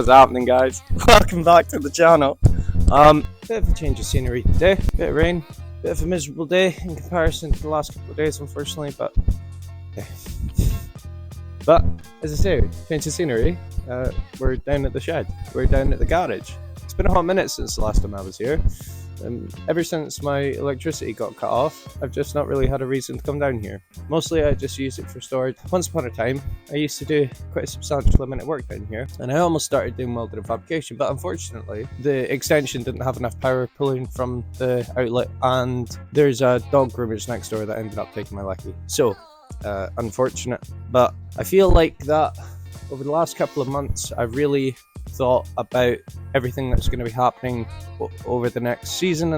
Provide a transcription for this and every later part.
What's happening, guys? Welcome back to the channel. Bit of a change of scenery today. Bit of rain, bit of a miserable day in comparison to the last couple of days, unfortunately, but yeah. But as I say, change of scenery. We're down at the shed. We're down at the garage. It's been a hot minute since the last time I was here. Ever since my electricity got cut off, I've just not really had a reason to come down here. Mostly I just use it for storage. Once upon a time, I used to do quite a substantial amount of work down here, and I almost started doing welding and fabrication, but unfortunately the extension didn't have enough power pulling from the outlet, and there's a dog groomers next door that ended up taking my lucky. So, unfortunate, but I feel like that over the last couple of months I've really thought about everything that's going to be happening over the next season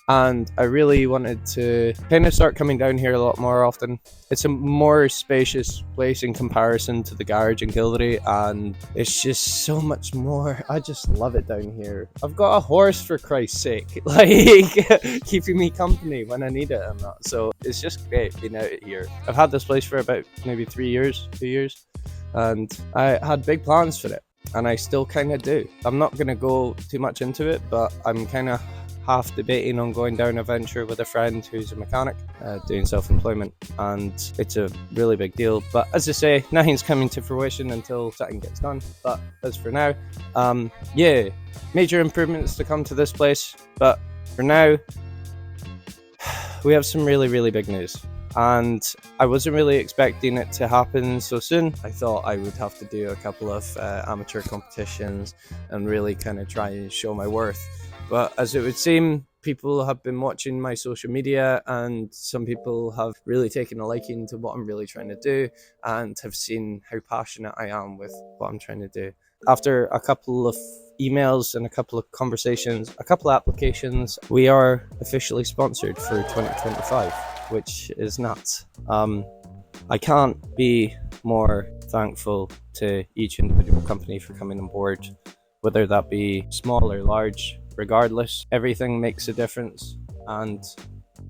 and I really wanted to kind of start coming down here a lot more often. It's a more spacious place in comparison to the garage in Gildery, and it's just so much more. I just love it down here. I've got a horse, for Christ's sake, like keeping me company when I need it and that, so it's just great being out here. I've had this place for about maybe 2 years, and I had big plans for it, and I still kind of do. I'm not going to go too much into it, but I'm kind of half debating on going down a venture with a friend who's a mechanic, doing self-employment, and it's a really big deal. But as I say, nothing's coming to fruition until something gets done. But as for now, yeah, major improvements to come to this place. But for now, we have some really big news. And I wasn't really expecting it to happen so soon. I thought I would have to do a couple of amateur competitions and really kind of try and show my worth. But as it would seem, people have been watching my social media, and some people have really taken a liking to what I'm really trying to do and have seen how passionate I am with what I'm trying to do. After a couple of emails and a couple of conversations, a couple of applications, we are officially sponsored for 2025, which is nuts. I can't be more thankful to each individual company for coming on board, whether that be small or large. Regardless, everything makes a difference, and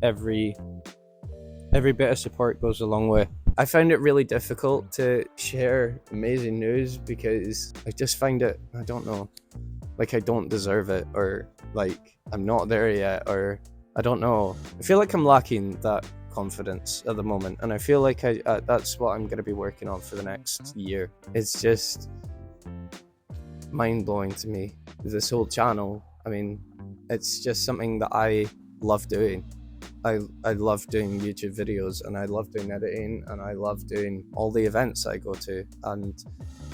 every bit of support goes a long way. I found it really difficult to share amazing news because I just find it, I don't know, like I don't deserve it, or like I'm not there yet, or I don't know. I feel like I'm lacking that confidence at the moment, and I feel like that's what I'm going to be working on for the next year. It's just mind-blowing to me, this whole channel. I mean, it's just something that I love doing. I love doing YouTube videos, and I love doing editing, and I love doing all the events I go to, and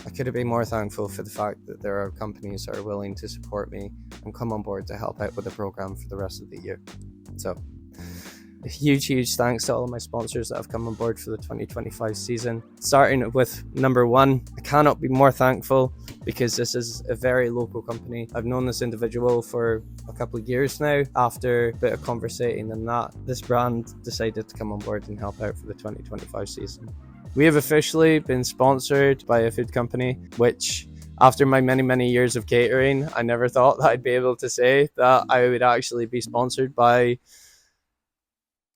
I couldn't be more thankful for the fact that there are companies that are willing to support me and come on board to help out with the program for the rest of the year. So a huge thanks to all of my sponsors that have come on board for the 2025 season. Starting with number one, I cannot be more thankful because this is a very local company. I've known this individual for a couple of years now. After a bit of conversating and that, this brand decided to come on board and help out for the 2025 season. We have officially been sponsored by a food company, which after my many years of catering, I never thought that I'd be able to say that I would actually be sponsored by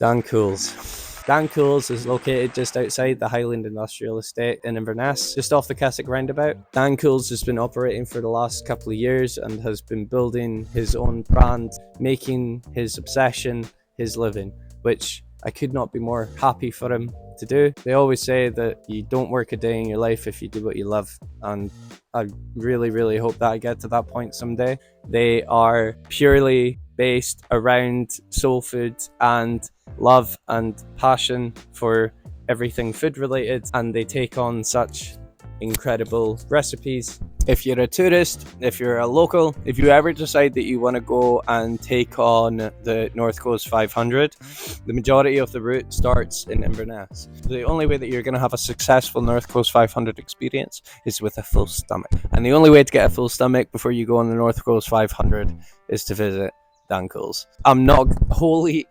Dan Cools. Dan Cools is located just outside the Highland Industrial Estate in Inverness, just off the Keswick roundabout. Dan Cools has been operating for the last couple of years and has been building his own brand, making his obsession his living, which I could not be more happy for him to do. They always say that you don't work a day in your life if you do what you love, and I really hope that I get to that point someday. They are purely based around soul food and love and passion for everything food related, and they take on such incredible recipes. If you're a tourist, if you're a local, if you ever decide that you want to go and take on the North Coast 500, the majority of the route starts in Inverness. The only way that you're going to have a successful North Coast 500 experience is with a full stomach. And the only way to get a full stomach before you go on the North Coast 500 is to visit Dan Cools. I'm not wholly,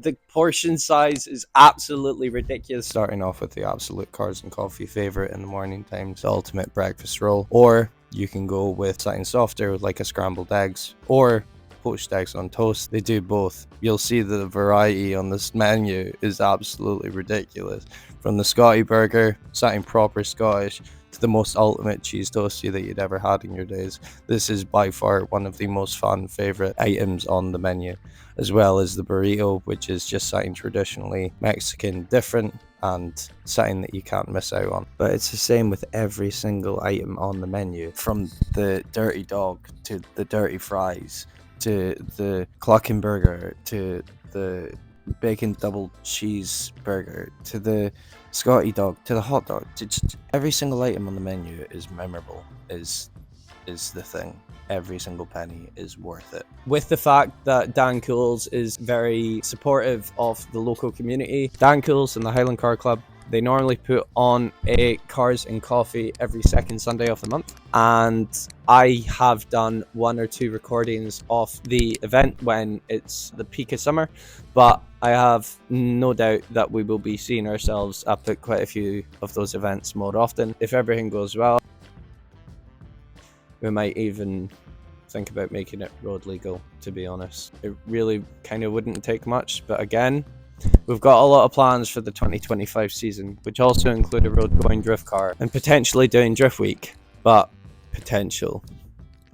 the portion size is absolutely ridiculous. Starting off with the absolute carbs and coffee favorite in the morning times, the ultimate breakfast roll, or you can go with something softer like a scrambled eggs or poached eggs on toast. They do both. You'll see the variety on this menu is absolutely ridiculous. From the Scotty burger, something proper Scottish, to the most ultimate cheese toasty that you'd ever had in your days. This is by far one of the most fan favorite items on the menu, as well as the burrito, which is just something traditionally Mexican, different, and something that you can't miss out on. But it's the same with every single item on the menu, from the dirty dog to the dirty fries to the Cluckin' burger to the bacon double cheese burger to the Scotty dog to the hot dog. Just every single item on the menu is memorable, is the thing. Every single penny is worth it. With the fact that Dan Cools is very supportive of the local community, Dan Cools and the Highland Car Club, they normally put on a Cars and Coffee every second Sunday of the month, and I have done 1 or 2 recordings of the event when it's the peak of summer, but I have no doubt that we will be seeing ourselves up at quite a few of those events more often. If everything goes well, we might even think about making it road legal, to be honest. It really kind of wouldn't take much, but again, we've got a lot of plans for the 2025 season, which also include a road going drift car and potentially doing drift week, but potential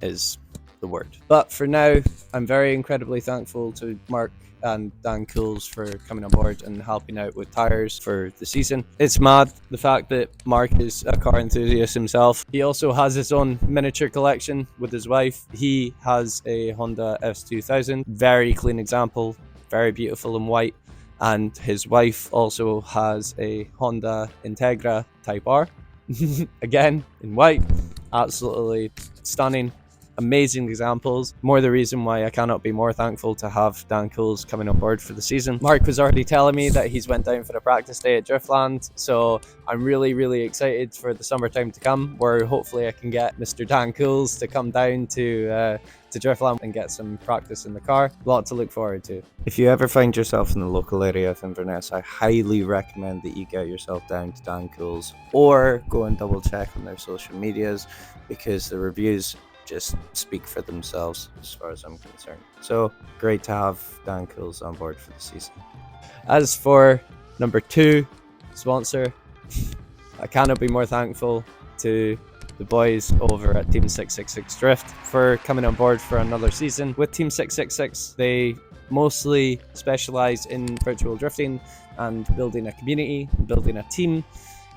is the word. But for now, I'm very incredibly thankful to Mark and Dan Cools for coming on board and helping out with tyres for the season. It's mad, the fact that Mark is a car enthusiast himself. He also has his own miniature collection with his wife. He has a Honda S2000, very clean example, very beautiful and white. And his wife also has a Honda Integra Type R, again in white. Absolutely stunning, amazing examples. More the reason why I cannot be more thankful to have Dan Cools coming on board for the season. Mark was already telling me that he's went down for the practice day at Driftland, so I'm really excited for the summertime to come, where hopefully I can get Mr. Dan Cools to come down to Driftland and get some practice in the car. A lot to look forward to. If you ever find yourself in the local area of Inverness, I highly recommend that you get yourself down to Dan Cools or go and double check on their social medias, because the reviews just speak for themselves as far as I'm concerned. So great to have Dan Cools on board for the season. As for number 2 sponsor, I cannot be more thankful to the boys over at Team 666 Drift for coming on board for another season. With Team 666, they mostly specialize in virtual drifting and building a community, building a team,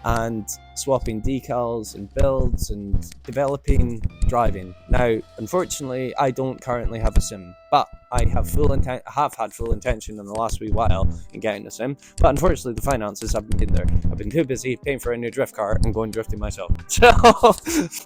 and swapping decals and builds and developing driving. Now, unfortunately, I don't currently have a sim, but I have had full intention in the last wee while in getting a sim, but unfortunately the finances haven't been there. I've been too busy paying for a new drift car and going drifting myself. So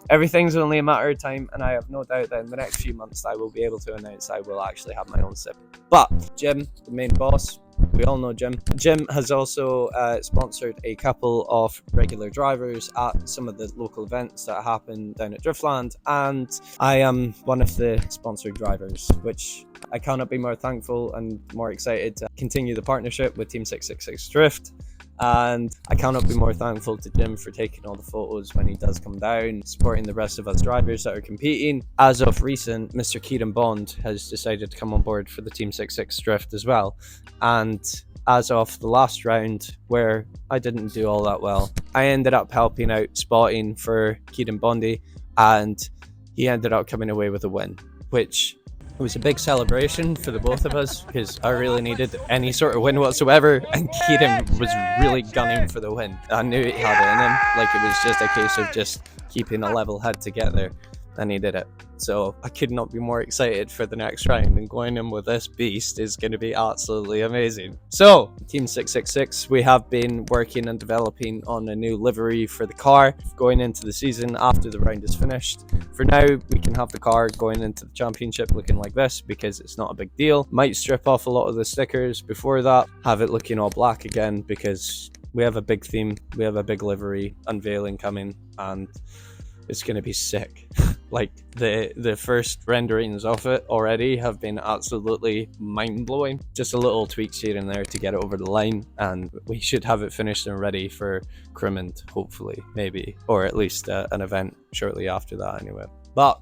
everything's only a matter of time, and I have no doubt that in the next few months I will be able to announce I will actually have my own sim. But Jim, the main boss, we all know Jim. Jim has also sponsored a couple of regular drivers at some of the local events that happen down at Driftland, and I am one of the sponsored drivers, which I cannot be more thankful and more excited to continue the partnership with Team 666 Drift. And I cannot be more thankful to Jim for taking all the photos when he does come down, supporting the rest of us drivers that are competing. As of recent, Mr. Keaton Bond has decided to come on board for the Team 66 Drift as well. And as of the last round, where I didn't do all that well, I ended up helping out spotting for Keaton Bondy, and he ended up coming away with a win, which was a big celebration for the both of us, because I really needed any sort of win whatsoever, and Keaton was really gunning for the win. I knew he had it in him, like it was just a case of just keeping a level head together, and he did it. So I could not be more excited for the next round, and going in with this beast is going to be absolutely amazing. So Team 666, we have been working and developing on a new livery for the car going into the season after the round is finished. For now, we can have the car going into the championship looking like this, because it's not a big deal. Might strip off a lot of the stickers before that, have it looking all black again, because we have a big theme, we have a big livery unveiling coming, and it's going to be sick. Like the first renderings of it already have been absolutely mind-blowing. Just a little tweaks here and there to get it over the line, and we should have it finished and ready for Crimond, hopefully, maybe, or at least an event shortly after that anyway. But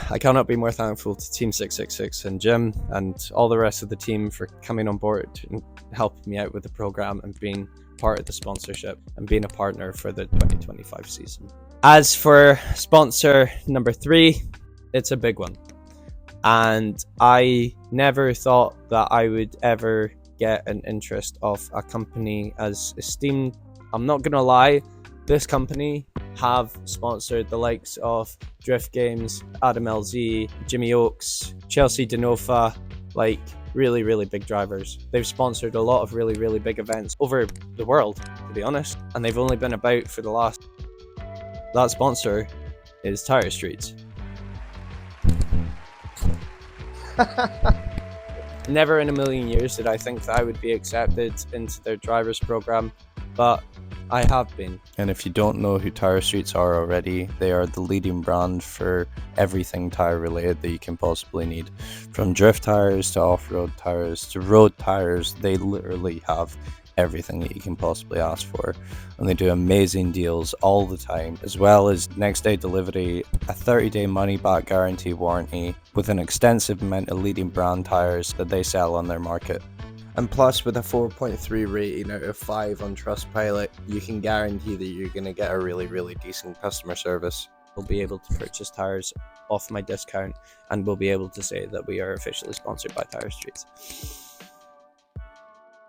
I cannot be more thankful to Team 666 and Jim and all the rest of the team for coming on board and helping me out with the program and being part of the sponsorship and being a partner for the 2025 season. As for sponsor number 3, it's a big one. And I never thought that I would ever get an interest of a company as esteemed. I'm not gonna lie, this company have sponsored the likes of Drift Games, Adam LZ, Jimmy Oaks, Chelsea Denofa, like really, really big drivers. They've sponsored a lot of really, really big events over the world, to be honest, and they've only been about for the last. That sponsor is Tire Streets. Never in a million years did I think that I would be accepted into their drivers program, but I have been. And if you don't know who Tire Streets are already, they are the leading brand for everything tire related that you can possibly need. From drift tires to off-road tires to road tires, they literally have everything that you can possibly ask for, and they do amazing deals all the time, as well as next day delivery, a 30-day money back guarantee warranty, with an extensive amount of leading brand tires that they sell on their market. And plus, with a 4.3 rating out of 5 on Trustpilot, you can guarantee that you're going to get a really, really decent customer service. We'll be able to purchase tires off my discount, and we'll be able to say that we are officially sponsored by Tire Streets.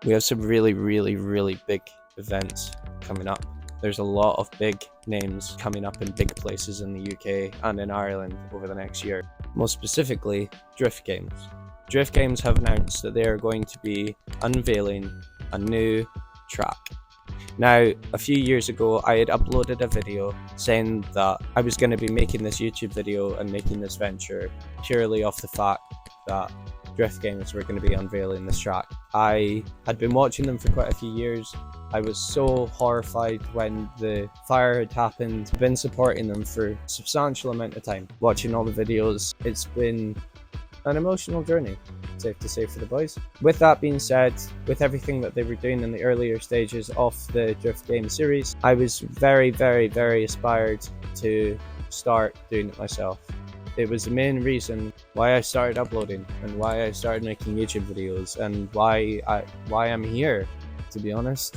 We have some really, really, really big events coming up. There's a lot of big names coming up in big places in the UK and in Ireland over the next year. Most specifically, Drift Games. Drift Games have announced that they are going to be unveiling a new track. Now, a few years ago, I had uploaded a video saying that I was going to be making this YouTube video and making this venture purely off the fact that Drift Games were going to be unveiling this track. I had been watching them for quite a few years. I was so horrified when the fire had happened. I've been supporting them for a substantial amount of time, watching all the videos. It's been an emotional journey, safe to say, for the boys. With that being said, with everything that they were doing in the earlier stages of the Drift Game series, I was very, very, very inspired to start doing it myself. It was the main reason why I started uploading and why I started making YouTube videos and why I'm here, to be honest.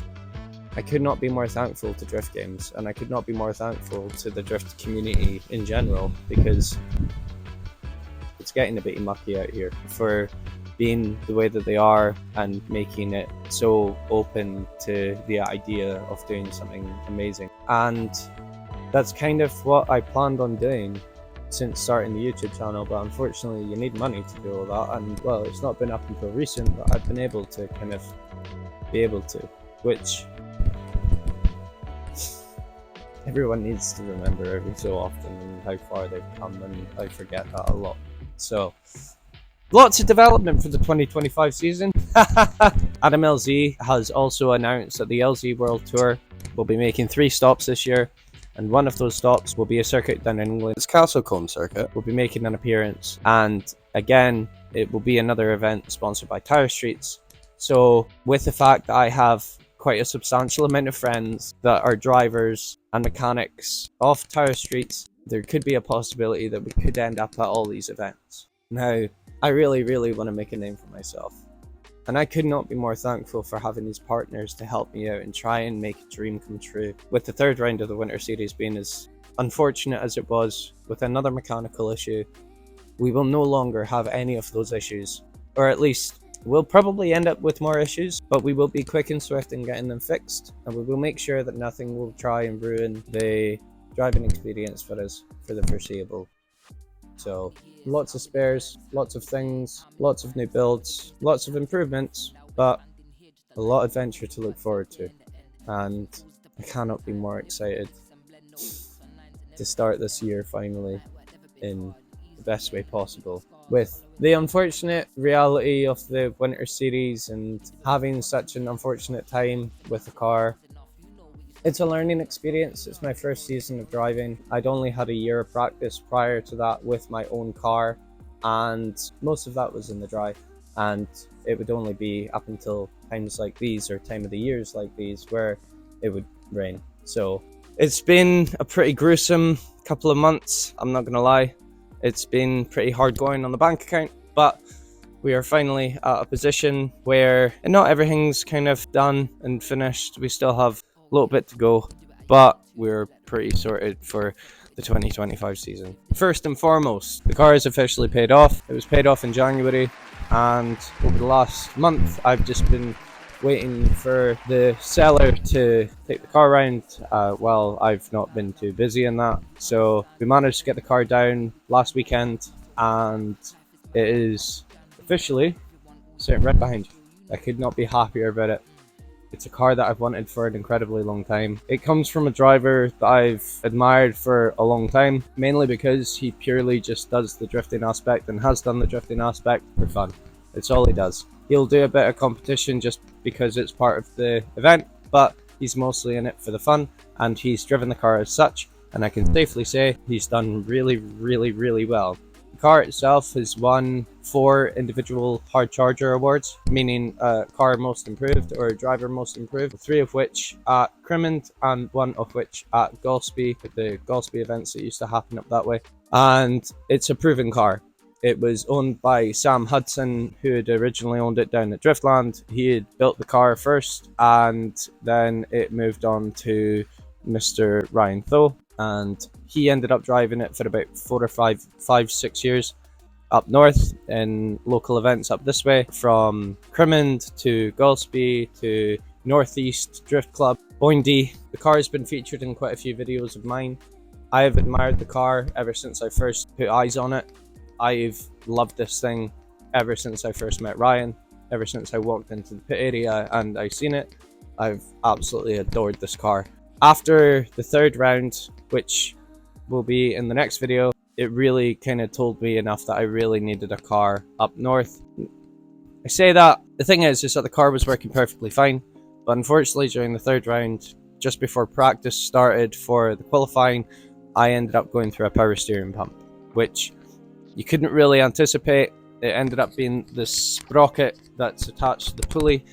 I could not be more thankful to Drift Games, and I could not be more thankful to the drift community in general, because it's getting a bit mucky out here for being the way that they are and making it so open to the idea of doing something amazing. And that's kind of what I planned on doing since starting the YouTube channel, but unfortunately you need money to do all that, and well, it's not been up until recent that I've been able to which everyone needs to remember every so often, and how far they've come, and I forget that a lot. So lots of development for the 2025 season. Adam LZ has also announced that the LZ World Tour will be making 3 stops this year, and one of those stops will be a circuit down in England. It's Castlecombe circuit. Will be making an appearance, and again, it will be another event sponsored by Tire Streets. So with the fact that I have quite a substantial amount of friends that are drivers and mechanics off Tire Streets, there could be a possibility that we could end up at all these events. Now, I really, really want to make a name for myself, and I could not be more thankful for having these partners to help me out and try and make a dream come true. With the 3rd round of the Winter Series being as unfortunate as it was, with another mechanical issue, we will no longer have any of those issues, or at least we'll probably end up with more issues, but we will be quick and swift in getting them fixed, and we will make sure that nothing will try and ruin the driving experience for us for the foreseeable. So lots of spares, lots of things, lots of new builds, lots of improvements, but a lot of adventure to look forward to, and I cannot be more excited to start this year finally in the best way possible. With the unfortunate reality of the Winter Series and having such an unfortunate time with the car, it's a learning experience. It's my first season of driving. I'd only had a year of practice prior to that with my own car, and most of that was in the dry, and it would only be up until times like these, or time of the years like these, where it would rain. So it's been a pretty gruesome couple of months, I'm not gonna lie. It's been pretty hard going on the bank account, but we are finally at a position where not everything's kind of done and finished. We still have a little bit to go, but we're pretty sorted for the 2025 season. First and foremost, the car is officially paid off. It was paid off in January, and over the last month I've just been waiting for the seller to take the car around while I've not been too busy in that. So we managed to get the car down last weekend, and it is officially sitting right behind you. I could not be happier about it. It's a car that I've wanted for an incredibly long time. It comes from a driver that I've admired for a long time, mainly because he purely just does the drifting aspect and has done the drifting aspect for fun. It's all he does. He'll do a bit of competition just because it's part of the event, but he's mostly in it for the fun, and he's driven the car as such, and I can safely say he's done really, really, really well. The car itself has won 4 individual hard charger awards, meaning car most improved or driver most improved, 3 of which at Crimond and 1 of which at Golspie, the Golspie events that used to happen up that way. And it's a proven car. It was owned by Sam Hudson, who had originally owned it down at Driftland. He had built the car first, and then it moved on to Mr. Ryan Tho, and he ended up driving it for about 4 or 5, 6 years up north in local events up this way, from Crimond to Golspie to Northeast Drift Club, Boindy. The car has been featured in quite a few videos of mine. I have admired the car ever since I first put eyes on it. I've loved this thing ever since I first met Ryan, ever since I walked into the pit area and I seen it. I've absolutely adored this car. After the 3rd round, which will be in the next video, it really kind of told me enough that I really needed a car up north. I say that, the thing is that the car was working perfectly fine, but unfortunately during the 3rd round, just before practice started for the qualifying, I ended up going through a power steering pump, which you couldn't really anticipate. It ended up being the sprocket that's attached to the pulley,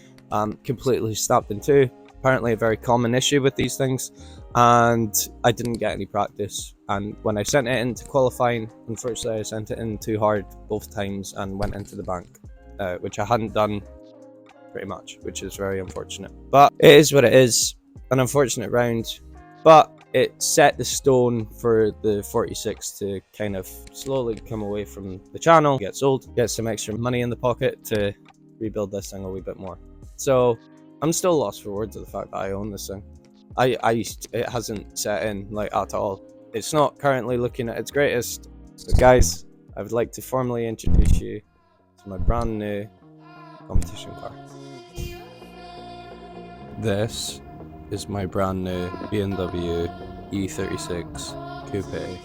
completely snapped in two. Apparently a very common issue with these things, and I didn't get any practice. And when I sent it into qualifying, unfortunately I sent it in too hard both times and went into the bank, which I hadn't done pretty much, which is very unfortunate. But it is what it is, an unfortunate round, but it set the stone for the 46 to kind of slowly come away from the channel, get sold, get some extra money in the pocket to rebuild this thing a wee bit more. So I'm still lost for words of the fact that I own this thing. It hasn't set in like at all. It's not currently looking at its greatest. But guys, I would like to formally introduce you to my brand new competition car. This is my brand new BMW E36 Coupe.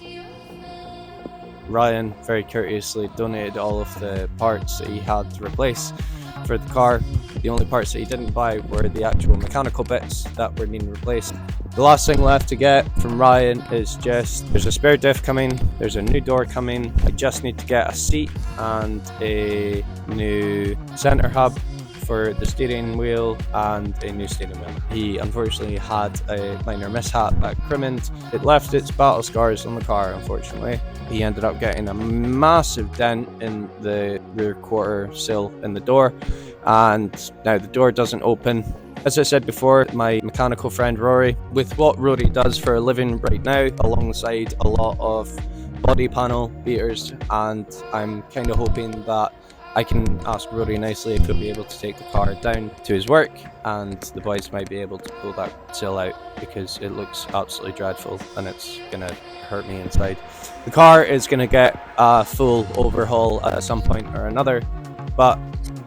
Ryan very courteously donated all of the parts that he had to replace for the car. The only parts that he didn't buy were the actual mechanical bits that were needing replaced. The last thing left to get from Ryan is just, there's a spare diff coming, there's a new door coming, I just need to get a seat and a new center hub for the steering wheel and a new steering wheel. He unfortunately had a minor mishap at Crimond. It left its battle scars on the car, unfortunately. He ended up getting a massive dent in the rear quarter sill in the door, and now the door doesn't open. As I said before, my mechanical friend Rory, with what Rory does for a living right now, alongside a lot of body panel beaters, and I'm kind of hoping that I can ask Rory nicely if he'll be able to take the car down to his work, and the boys might be able to pull that sill out because it looks absolutely dreadful and it's gonna hurt me inside. The car is gonna get a full overhaul at some point or another, but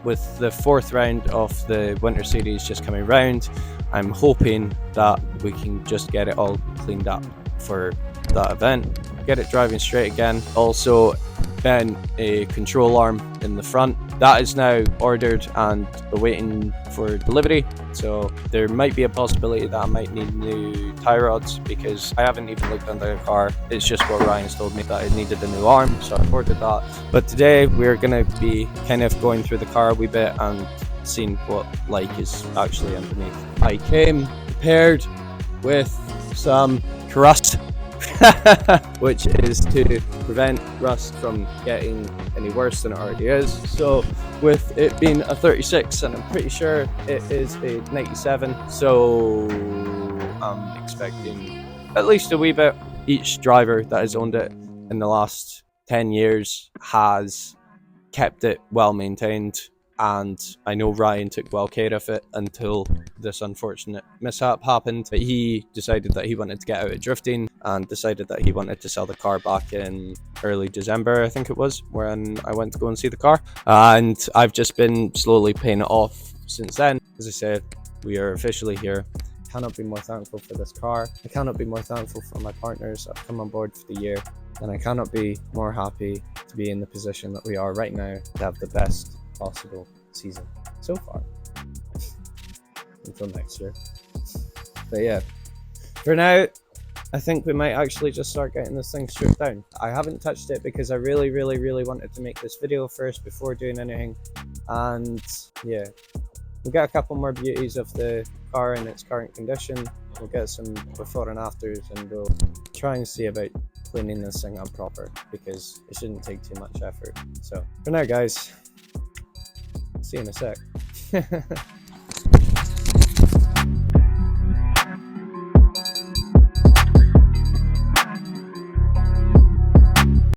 with the 4th round of the winter series just coming round, I'm hoping that we can just get it all cleaned up for that event, get it driving straight again. Also, then a control arm in the front that is now ordered and awaiting for delivery, so there might be a possibility that I might need new tie rods because I haven't even looked under the car. It's just what Ryan's told me, that it needed a new arm, so I ordered that. But today we're going to be kind of going through the car a wee bit and seeing what like is actually underneath. I came prepared with some crust which is to prevent rust from getting any worse than it already is. So with it being a 36, and I'm pretty sure it is a 97, so I'm expecting at least a wee bit. Each driver that has owned it in the last 10 years has kept it well maintained, and I know Ryan took well care of it until this unfortunate mishap happened. But he decided that he wanted to get out of drifting and decided that he wanted to sell the car back in early December, I think it was, when I went to go and see the car. And I've just been slowly paying it off since then. As I said, we are officially here. I cannot be more thankful for this car. I cannot be more thankful for my partners that have come on board for the year. And I cannot be more happy to be in the position that we are right now to have the best possible season so far. Until next year. But yeah, for now, I think we might actually just start getting this thing stripped down. I haven't touched it because I really wanted to make this video first before doing anything. And yeah, we'll get a couple more beauties of the car in its current condition. We'll get some before and afters, and we'll try and see about cleaning this thing up proper, because it shouldn't take too much effort. So for now, guys, see you in a sec.